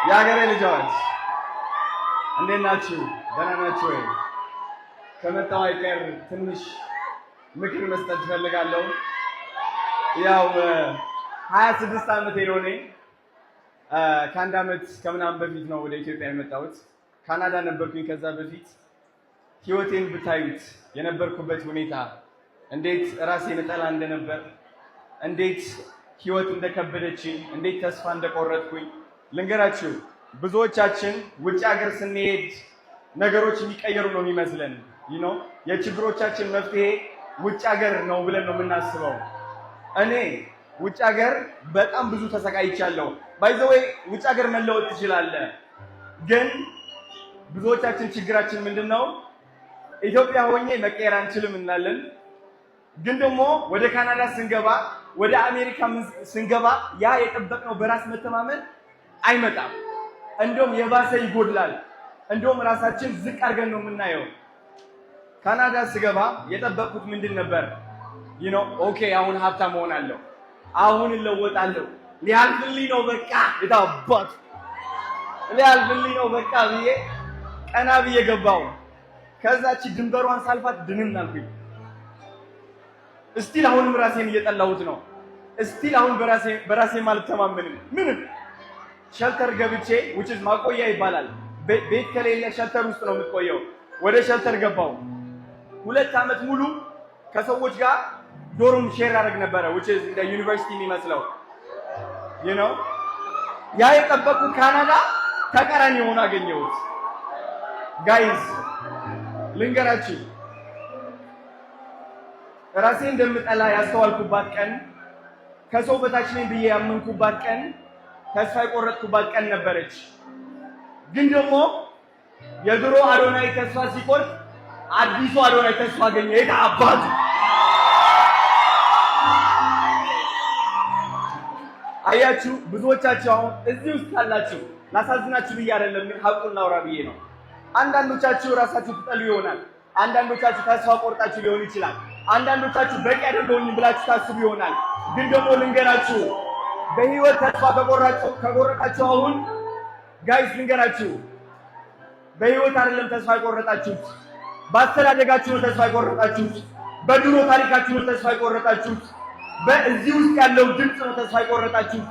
የሀገሬ ልጆች እንዴት ናችሁ? ደህና ናችሁ ወይ? ከመጣሁ አይቀር ትንሽ ምክር መስጠት እፈልጋለሁ። ያው 26 ዓመቴ ነው እኔ። ከአንድ ዓመት ከምናምን በፊት ነው ወደ ኢትዮጵያ የመጣሁት። ካናዳ ነበርኩኝ ከዛ በፊት። ህይወቴን ብታዩት የነበርኩበት ሁኔታ እንዴት ራሴን እጠላ እንደነበር፣ እንዴት ህይወት እንደከበደችኝ፣ እንዴት ተስፋ እንደቆረጥኩኝ ልንገራችሁ። ብዙዎቻችን ውጭ ሀገር ስንሄድ ነገሮች የሚቀየሩ ነው የሚመስለን። የችግሮቻችን መፍትሄ ውጭ ሀገር ነው ብለን ነው የምናስበው። እኔ ውጭ ሀገር በጣም ብዙ ተሰቃይቻለሁ። ባይ ዘ ዌይ ውጭ ሀገር መለወጥ ትችላለህ፣ ግን ብዙዎቻችን ችግራችን ምንድነው? ኢትዮጵያ ሆኜ መቀየር አንችልም እንላለን። ግን ደግሞ ወደ ካናዳ ስንገባ፣ ወደ አሜሪካ ስንገባ ያ የጠበቅነው በራስ መተማመን አይመጣም። እንደውም የባሰ ይጎድላል። እንደውም ራሳችን ዝቅ አድርገን ነው የምናየው። ካናዳ ስገባ የጠበቅኩት ምንድን ነበር? ኦኬ አሁን ሀብታም እሆናለሁ፣ አሁን እለወጣለሁ፣ ሊያልፍልኝ ነው በቃ የታባት ሊያልፍልኝ ነው በቃ ብዬ ቀና ብዬ ገባው። ከዛች ድንበሯን ሳልፋት ድንን አልኩኝ። እስቲል አሁንም ራሴን እየጠላሁት ነው። እስቲል አሁን በራሴ አልተማመንም። ምንም ሸልተር ገብቼ which is ማቆያ ይባላል። ቤት ከሌለ ሸልተር ውስጥ ነው የምትቆየው። ወደ ሸልተር ገባው። 2 ዓመት ሙሉ ከሰዎች ጋር ዶርም ሼር አደረግ ነበረ which is እንደ ዩኒቨርሲቲ የሚመስለው ያ የጠበቁት ካናዳ ተቃራኒ ሆኖ አገኘሁት። ጋይስ ልንገራችሁ፣ ራሴ እንደምጠላ ያስተዋልኩባት ቀን፣ ከሰው በታች ነኝ ብዬ ያመንኩባት ቀን፣ ተስፋ የቆረጥኩባት ቀን ነበረች። ግን ደግሞ የድሮ አዶናይ ተስፋ ሲቆርጥ አዲሱ አዶናይ ተስፋ አገኘ። አባቱ አያችሁ፣ ብዙዎቻችሁ አሁን እዚህ ውስጥ ካላችሁ ላሳዝናችሁ ብዬ አይደለም፣ ግን ሀቁን ላውራ ብዬ ነው። አንዳንዶቻችሁ ራሳችሁ ትጠሉ ይሆናል። አንዳንዶቻችሁ ተስፋ ቆርጣችሁ ሊሆን ይችላል። አንዳንዶቻችሁ በቂ አይደለሁኝም ብላችሁ ታስቡ ይሆናል። ግን ደግሞ ልንገራችሁ፣ በህይወት ተስፋ ከቆረጣችሁ አሁን ጋይስ ልንገራችሁ፣ በህይወት አይደለም ተስፋ የቆረጣችሁት፣ በአስተዳደጋችሁ ነው ተስፋ የቆረጣችሁት፣ በድሮ ታሪካችሁ ነው ተስፋ የቆረጣችሁት፣ በእዚህ ውስጥ ያለው ድምፅ ነው ተስፋ የቆረጣችሁት።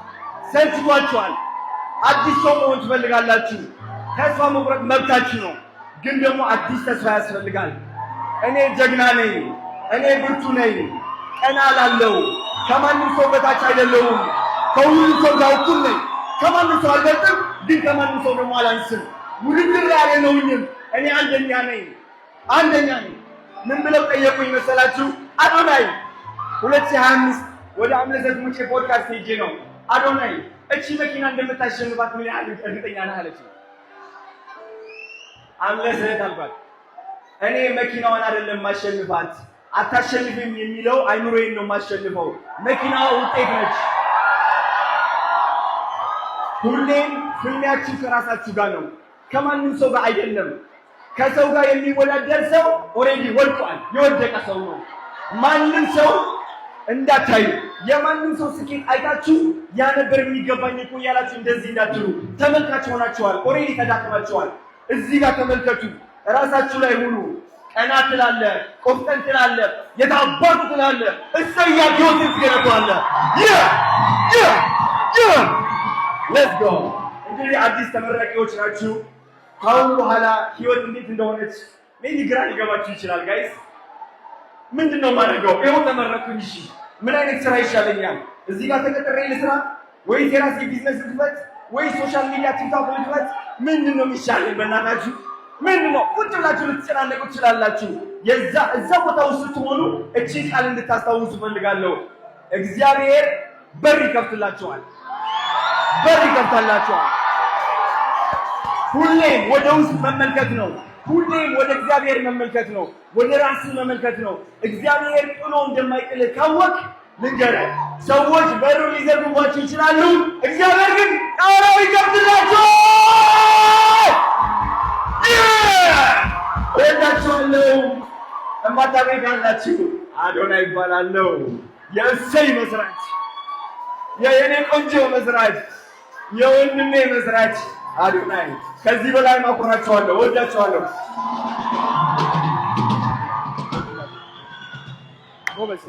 ሰልችቷችኋል። አዲስ ሰው መሆን ትፈልጋላችሁ። ተስፋ መቁረጥ መብታችሁ ነው። ግን ደግሞ አዲስ ተስፋ ያስፈልጋል። እኔ ጀግና ነኝ፣ እኔ ብርቱ ነኝ፣ ቀና ላለው ከማንም ሰው በታች አይደለሁም፣ ከሁሉም ሰው ጋር እኩል ነኝ። ከማንም ሰው አልበልጥም፣ ግን ከማንም ሰው ደግሞ አላንስም። ውድድር ላይ አልነውኝም። እኔ አንደኛ ነኝ። ምን ብለው ጠየቁኝ መሰላችሁ? አዶናይ 2025 ወደ አምለሰት ሙጬ ፖድካስት ሄጄ ነው አዶናይ እቺ መኪና እንደምታሸንፋት ምን ያህል እርግጠኛ ነህ አለች። አምለሰት አልባት እኔ መኪናዋን አይደለም ማሸንፋት፣ አታሸንፍም የሚለው አይምሮዬን ነው ማሸንፈው። መኪናዋ ውጤት ነች። ሁሌም ፍልሚያችሁ ከራሳችሁ ጋር ነው፣ ከማንም ሰው ጋር አይደለም። ከሰው ጋር የሚወዳደር ሰው ኦሬዲ ወድቋል፣ የወደቀ ሰው ነው። ማንም ሰው እንዳታዩ፣ የማንም ሰው ስኬት አይታችሁ ያ ነበር የሚገባኝ እኮ ያላችሁ እንደዚህ እንዳትሉ። ተመልካች ሆናችኋል፣ ኦሬዲ ተዳክማችኋል። እዚህ ጋር ተመልከቱ፣ ራሳችሁ ላይ ሁሉ ቀና ትላለ፣ ቆፍጠን ትላለ፣ የታባቱ ትላለ፣ እሰያ ጆቲስ ገረቷለ። ሌትስ ጎ። እንግዲህ አዲስ ተመራቂዎች ናችሁ። ካሁን በኋላ ህይወት እንዴት እንደሆነች ሜቢ ግራ ሊገባችሁ ይችላል። ጋይስ ምንድነው ማድረገው? ይኸው ተመረኩኝ። እሺ ምን አይነት ስራ ይሻለኛል? እዚህ ጋር ተቀጥሬ ልስራ ወይስ የራሴ ቢዝነስ ልክፈት ወይስ ሶሻል ሚዲያ ቲክቶክ ልክፈት? ምንድነው የሚሻለኝ? በእናታችሁ ምንድነው? ቁጭ ብላችሁ ልትጨናነቁ ትችላላችሁ። እዛ ቦታ ውስጥ ስትሆኑ እቺ ቃል እንድታስታውሱ ፈልጋለሁ። እግዚአብሔር በር ይከፍትላችኋል፣ በር ይከፍታላችኋል። ሁሌም ወደ ውስጥ መመልከት ነው። ሁሌም ወደ እግዚአብሔር መመልከት ነው። ወደ ራስህ መመልከት ነው። እግዚአብሔር ጥሎ እንደማይጥልህ ካወቅ ልንገርህ፣ ሰዎች በሩ ሊዘጉባችሁ ይችላሉ፣ እግዚአብሔር ግን ጣራው ይከፍትላችኋል። ወዳችኋለሁ። እማታውቁኝ ካላችሁ አዶናይ ይባላለሁ። የእሰይ መስራች፣ የኔ ቆንጆ መስራች፣ የወንድሜ መስራች አዶናይ ከዚህ በላይ ማኮራቸዋለሁ፣ ወዳቸዋለሁ። ጎበዝ